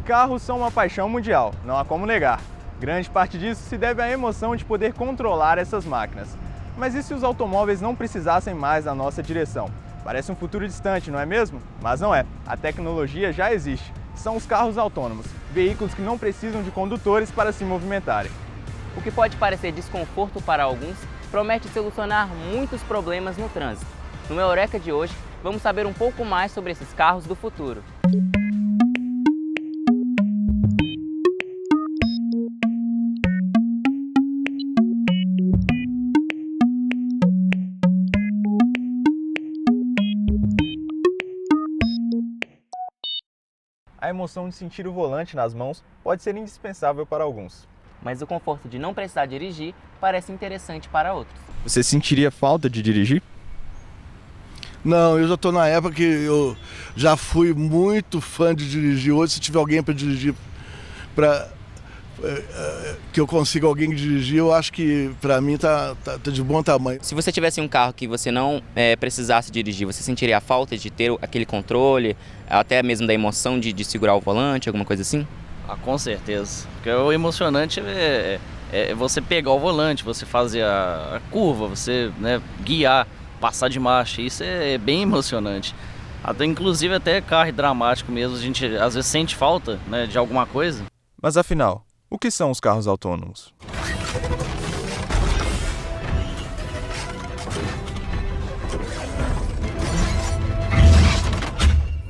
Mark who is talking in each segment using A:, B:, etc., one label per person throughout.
A: Carros são uma paixão mundial, não há como negar. Grande parte disso se deve à emoção de poder controlar essas máquinas. Mas e se os automóveis não precisassem mais da nossa direção? Parece um futuro distante, não é mesmo? Mas não é. A tecnologia já existe. São os carros autônomos, veículos que não precisam de condutores para se movimentarem.
B: O que pode parecer desconforto para alguns, promete solucionar muitos problemas no trânsito. No Eureka de hoje, vamos saber um pouco mais sobre esses carros do futuro.
A: A emoção de sentir o volante nas mãos pode ser indispensável para alguns.
B: Mas o conforto de não precisar dirigir parece interessante para outros.
A: Você sentiria falta de dirigir?
C: Não, eu já estou na época que eu já fui muito fã de dirigir. Hoje, se tiver alguém para dirigir, que eu consiga alguém dirigir, eu acho que para mim tá de bom tamanho.
B: Se você tivesse um carro que você não precisasse dirigir, você sentiria a falta de ter aquele controle, até mesmo da emoção de segurar o volante, alguma coisa assim?
D: Ah, com certeza. Porque o emocionante é você pegar o volante, você fazer a curva, você, né, guiar, passar de marcha. Isso é bem emocionante. Inclusive até carro dramático mesmo, a gente às vezes sente falta, né, de alguma coisa.
A: Mas afinal, o que são os carros autônomos?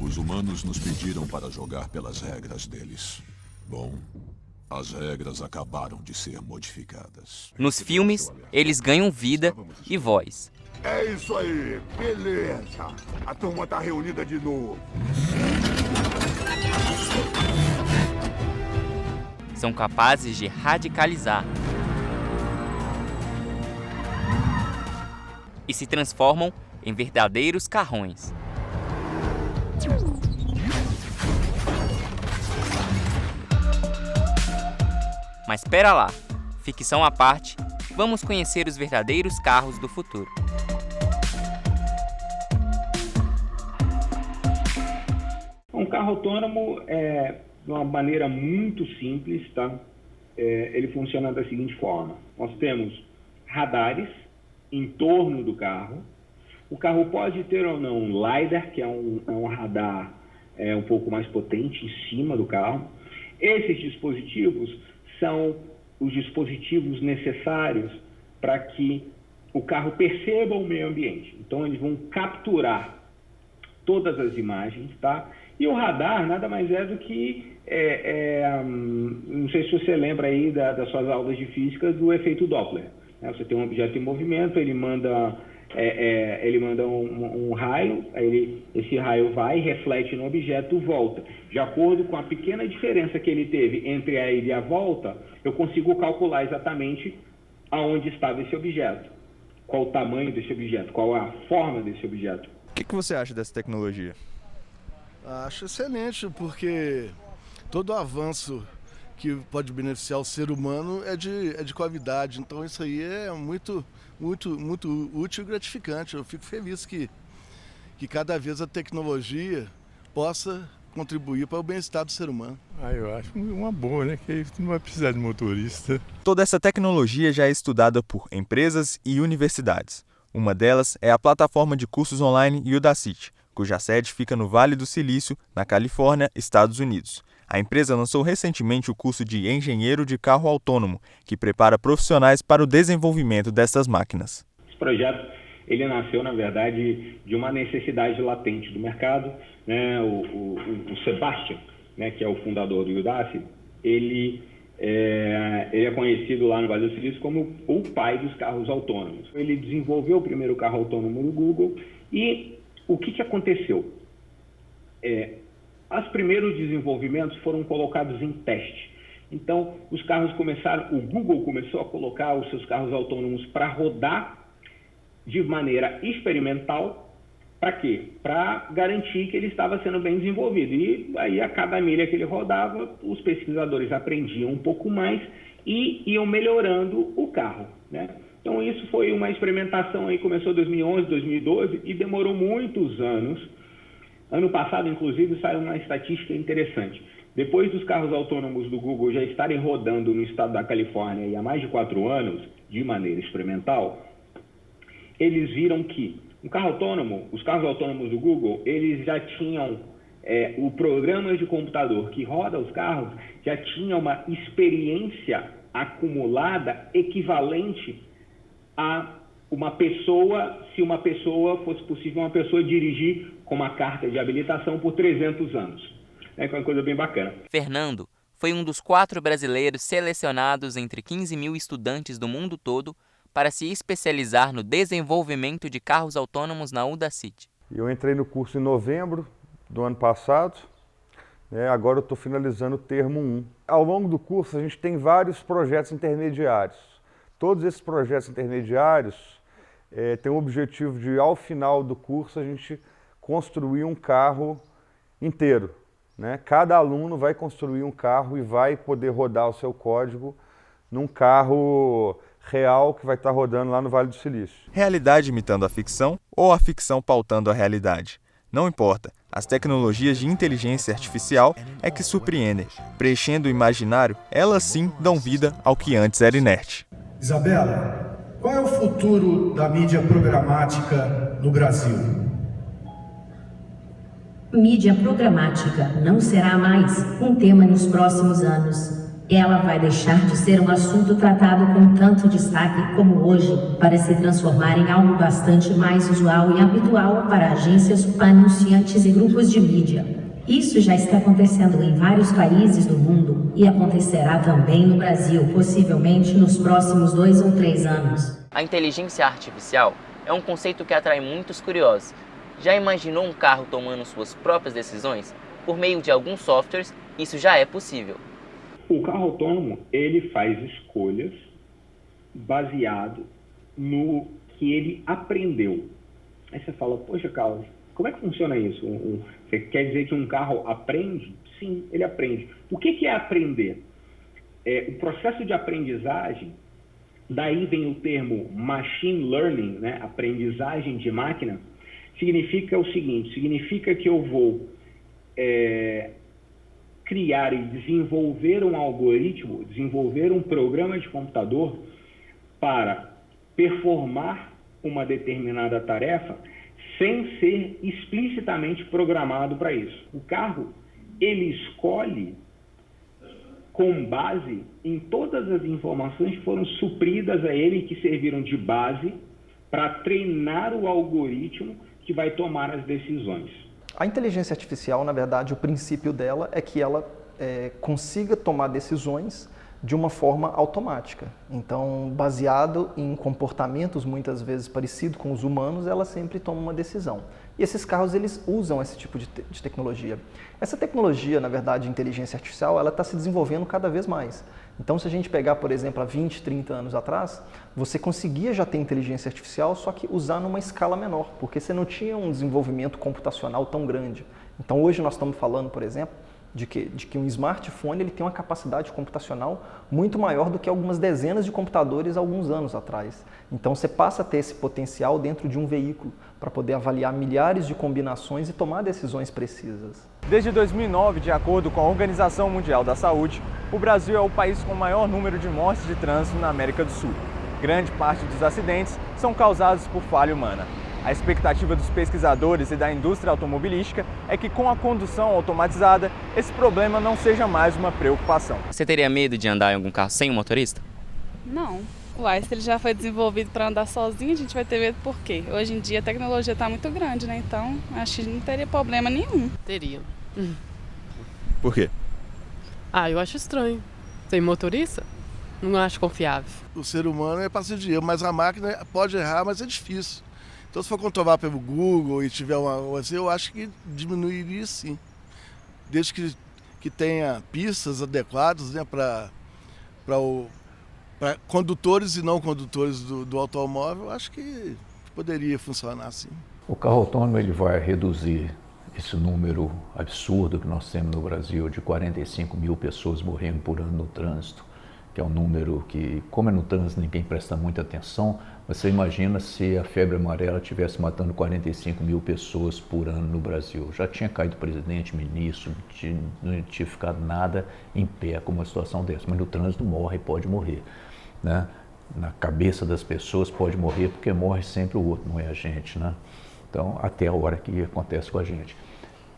E: Os humanos nos pediram para jogar pelas regras deles. Bom, as regras acabaram de ser modificadas.
B: Nos filmes, eles ganham vida e voz.
F: É isso aí, beleza. A turma tá reunida de novo.
B: São capazes de radicalizar e se transformam em verdadeiros carrões. Mas espera lá, ficção à parte, vamos conhecer os verdadeiros carros do futuro.
G: Um carro autônomo é de uma maneira muito simples, tá? Ele funciona da seguinte forma: nós temos radares em torno do carro. O carro pode ter ou não um LiDAR, que é um radar um pouco mais potente em cima do carro. Esses dispositivos são os dispositivos necessários para que o carro perceba o meio ambiente. Então, eles vão capturar todas as imagens, tá? E o radar nada mais é do que, não sei se você lembra aí das suas aulas de física, do efeito Doppler. Né? Você tem um objeto em movimento, ele manda um raio, esse raio vai, reflete no objeto, volta. De acordo com a pequena diferença que ele teve entre a ida e a volta, eu consigo calcular exatamente aonde estava esse objeto, qual o tamanho desse objeto, qual a forma desse objeto.
A: O que você acha dessa tecnologia?
C: Acho excelente, porque todo avanço que pode beneficiar o ser humano é de qualidade. Então isso aí é muito útil e gratificante. Eu fico feliz que cada vez a tecnologia possa contribuir para o bem-estar do ser humano.
H: Eu acho uma boa, né? Que não vai precisar de motorista.
A: Toda essa tecnologia já é estudada por empresas e universidades. Uma delas é a plataforma de cursos online Udacity, cuja sede fica no Vale do Silício, na Califórnia, Estados Unidos. A empresa lançou recentemente o curso de Engenheiro de Carro Autônomo, que prepara profissionais para o desenvolvimento dessas máquinas.
G: Esse projeto ele nasceu, na verdade, de uma necessidade latente do mercado. Né? O Sebastian, né, que é o fundador do Udacity, ele é conhecido lá no Vale do Silício como o pai dos carros autônomos. Ele desenvolveu o primeiro carro autônomo do Google e o que aconteceu? Os primeiros desenvolvimentos foram colocados em teste. Então, o Google começou a colocar os seus carros autônomos para rodar de maneira experimental. Para quê? Para garantir que ele estava sendo bem desenvolvido. E aí, a cada milha que ele rodava, os pesquisadores aprendiam um pouco mais e iam melhorando o carro, né? Então, isso foi uma experimentação aí, começou em 2011, 2012 e demorou muitos anos. Ano passado, inclusive, saiu uma estatística interessante. Depois dos carros autônomos do Google já estarem rodando no estado da Califórnia há mais de 4 anos, de maneira experimental, eles viram que os carros autônomos do Google, eles já tinham o programa de computador que roda os carros, já tinha uma experiência acumulada equivalente a uma pessoa, se uma pessoa fosse possível uma pessoa dirigir com uma carta de habilitação por 300 anos. É uma coisa bem bacana.
B: Fernando foi um dos 4 brasileiros selecionados entre 15 mil estudantes do mundo todo para se especializar no desenvolvimento de carros autônomos na Udacity.
I: Eu entrei no curso em novembro do ano passado, agora eu estou finalizando o termo 1. Ao longo do curso a gente tem vários projetos intermediários. Todos esses projetos intermediários têm o objetivo de, ao final do curso, a gente construir um carro inteiro. Cada aluno vai construir um carro e vai poder rodar o seu código num carro real que vai estar rodando lá no Vale do Silício.
A: Realidade imitando a ficção ou a ficção pautando a realidade? Não importa, as tecnologias de inteligência artificial é que surpreendem. Preenchendo o imaginário, elas sim dão vida ao que antes era inerte.
J: Isabela, qual é o futuro da mídia programática no Brasil?
K: Mídia programática não será mais um tema nos próximos anos. Ela vai deixar de ser um assunto tratado com tanto destaque como hoje, para se transformar em algo bastante mais usual e habitual para agências, anunciantes e grupos de mídia. Isso já está acontecendo em vários países do mundo e acontecerá também no Brasil, possivelmente nos próximos 2 ou 3 anos.
B: A inteligência artificial é um conceito que atrai muitos curiosos. Já imaginou um carro tomando suas próprias decisões? Por meio de alguns softwares, isso já é possível.
G: O carro autônomo, ele faz escolhas baseado no que ele aprendeu. Aí você fala, poxa, Carlos, como é que funciona isso? Você quer dizer que um carro aprende? Sim, ele aprende. O que é aprender? O processo de aprendizagem, daí vem o termo machine learning, aprendizagem de máquina, significa o seguinte, significa que eu vou criar e desenvolver um algoritmo, desenvolver um programa de computador para performar uma determinada tarefa sem ser explicitamente programado para isso. O carro, ele escolhe com base em todas as informações que foram supridas a ele, que serviram de base para treinar o algoritmo que vai tomar as decisões.
L: A inteligência artificial, na verdade, o princípio dela é que ela consiga tomar decisões de uma forma automática. Então, baseado em comportamentos muitas vezes parecidos com os humanos, ela sempre toma uma decisão. E esses carros, eles usam esse tipo de tecnologia. Essa tecnologia, na verdade, de inteligência artificial, ela está se desenvolvendo cada vez mais. Então, se a gente pegar, por exemplo, há 20, 30 anos atrás, você conseguia já ter inteligência artificial, só que usar numa escala menor, porque você não tinha um desenvolvimento computacional tão grande. Então, hoje nós estamos falando, por exemplo, de que um smartphone ele tem uma capacidade computacional muito maior do que algumas dezenas de computadores há alguns anos atrás. Então você passa a ter esse potencial dentro de um veículo para poder avaliar milhares de combinações e tomar decisões precisas.
A: Desde 2009, de acordo com a Organização Mundial da Saúde, o Brasil é o país com o maior número de mortes de trânsito na América do Sul. Grande parte dos acidentes são causados por falha humana. A expectativa dos pesquisadores e da indústria automobilística é que, com a condução automatizada, esse problema não seja mais uma preocupação.
B: Você teria medo de andar em algum carro sem um motorista?
M: Não. Uai, se ele já foi desenvolvido para andar sozinho, a gente vai ter medo por quê? Hoje em dia a tecnologia está muito grande, né? Então, acho que não teria problema nenhum.
N: Teria.
A: Por quê?
N: Eu acho estranho. Sem motorista? Não acho confiável.
C: O ser humano é passivo de erro, mas a máquina pode errar, mas é difícil. Então, se for controlar pelo Google e tiver eu acho que diminuiria sim. Desde que tenha pistas adequadas, né, para condutores e não condutores do automóvel, eu acho que poderia funcionar assim.
O: O carro autônomo ele vai reduzir esse número absurdo que nós temos no Brasil de 45 mil pessoas morrendo por ano no trânsito que é um número que, como é no trânsito, ninguém presta muita atenção. Você imagina se a febre amarela estivesse matando 45 mil pessoas por ano no Brasil. Já tinha caído presidente, ministro, não tinha ficado nada em pé com uma situação dessa. Mas no trânsito morre e pode morrer, né? Na cabeça das pessoas pode morrer porque morre sempre o outro, não é a gente, né? Então, até a hora que acontece com a gente.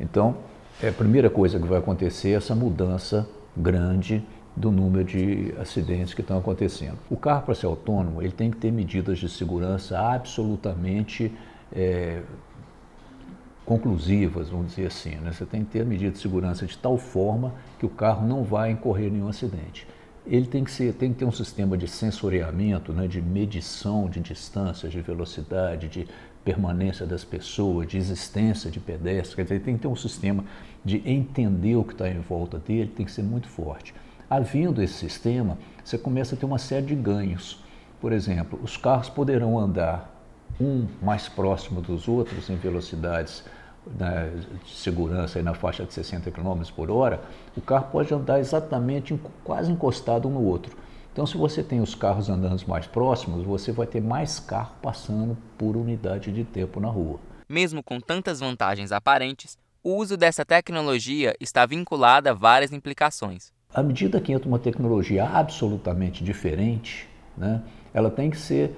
O: Então, a primeira coisa que vai acontecer é essa mudança grande do número de acidentes que estão acontecendo. O carro, para ser autônomo, ele tem que ter medidas de segurança absolutamente conclusivas, vamos dizer assim, né? Você tem que ter medidas de segurança de tal forma que o carro não vai incorrer em nenhum acidente. Ele tem que ter um sistema de sensoriamento, né, de medição de distâncias, de velocidade, de permanência das pessoas, de existência de pedestres. Quer dizer, ele tem que ter um sistema de entender o que está em volta dele, tem que ser muito forte. Havendo esse sistema, você começa a ter uma série de ganhos. Por exemplo, os carros poderão andar um mais próximo dos outros em velocidades de segurança aí na faixa de 60 km por hora, o carro pode andar exatamente quase encostado um no outro. Então, se você tem os carros andando mais próximos, você vai ter mais carro passando por unidade de tempo na rua.
B: Mesmo com tantas vantagens aparentes, o uso dessa tecnologia está vinculado a várias implicações.
O: À medida que entra uma tecnologia absolutamente diferente, né, ela tem que ser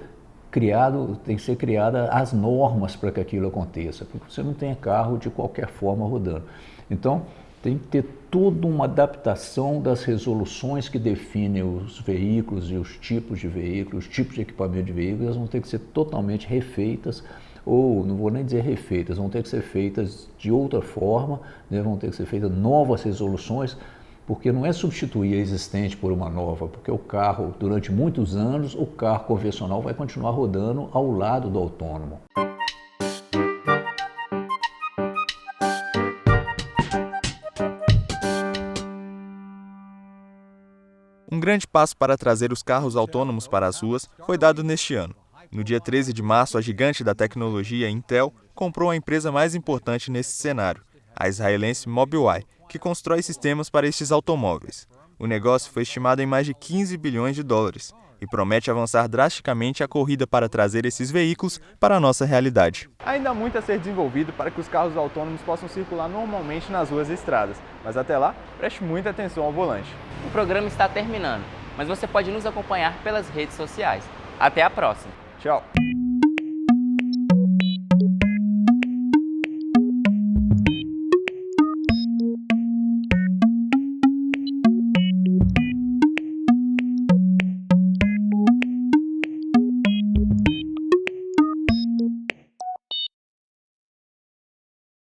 O: criada as normas para que aquilo aconteça, porque você não tem carro de qualquer forma rodando. Então, tem que ter toda uma adaptação das resoluções que definem os veículos e os tipos de veículos, os tipos de equipamento de veículos, elas vão ter que ser totalmente refeitas, ou não vou nem dizer refeitas, vão ter que ser feitas de outra forma, né? Vão ter que ser feitas novas resoluções, porque não é substituir a existente por uma nova, porque o carro, durante muitos anos, o carro convencional vai continuar rodando ao lado do autônomo.
A: Um grande passo para trazer os carros autônomos para as ruas foi dado neste ano. No dia 13 de março, a gigante da tecnologia Intel comprou a empresa mais importante nesse cenário, a israelense Mobileye, que constrói sistemas para estes automóveis. O negócio foi estimado em mais de 15 bilhões de dólares e promete avançar drasticamente a corrida para trazer esses veículos para a nossa realidade.
P: Ainda há muito a ser desenvolvido para que os carros autônomos possam circular normalmente nas ruas e estradas, mas até lá, preste muita atenção ao volante.
B: O programa está terminando, mas você pode nos acompanhar pelas redes sociais. Até a próxima!
P: Tchau!